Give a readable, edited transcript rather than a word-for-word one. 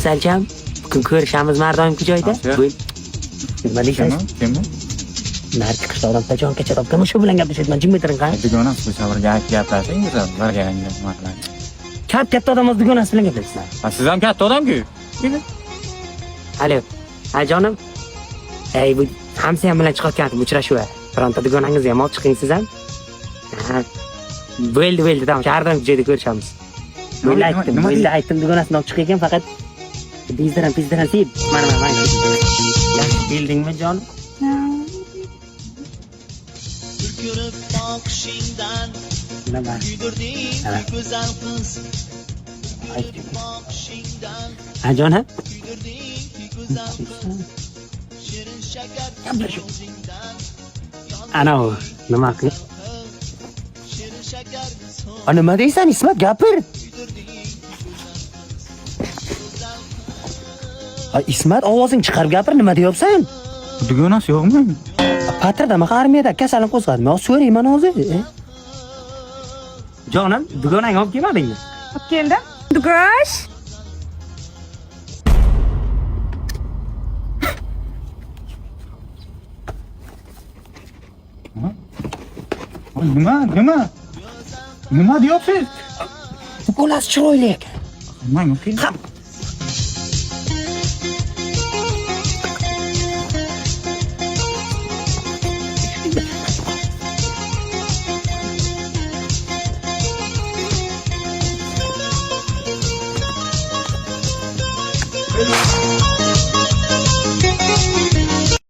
Asalcham, bugun ko'rishamiz mardoimki joyda. Nima deysiz? Kimmi? Narchi qishloqdan qachon kecha topgan shu bilan gaplashyapman. Jim o'tiring qani. Dugonasi bu safarga gaplashingiz, birgalikda qiling. Katta odamimiz dugonasi bilan gaplashsan. Siz ham katta odam-ku. Alo. Ha jonim. Ey bu hamsa ham bilan chiqayotgan uchrashuv. Bironta dugonangizni ham olib chiqing siz ham. Ha. Bo'ldi, tamam. Shahardan joyda ko'rishamiz. Bo'ldi aytdim dugonasini olib chiqay ekan, faqat bizdan sib. Mana. Yaxshi keldingmi jon? Ko'rib boqishingdan Nima? kuydirding go'zal qiz. Ha jona? Kuydirding go'zal qiz. Shirin shakar so'zingdan Ana u nima qilib? shirin shakar Nima deysan Ismat gapir. Ismat ovozing chiqarib gapir, nima deyapsan? Dugonasi yo'qmi? Patrdami armiyada kasallik qo'zg'adimi? Yo so'rayman hozir. Jonim, dugonang olib kelmadingmi? Olib keldim. Dugosh. Nima deyapsiz? Bolasi chiroyli ekan. Mana Ha,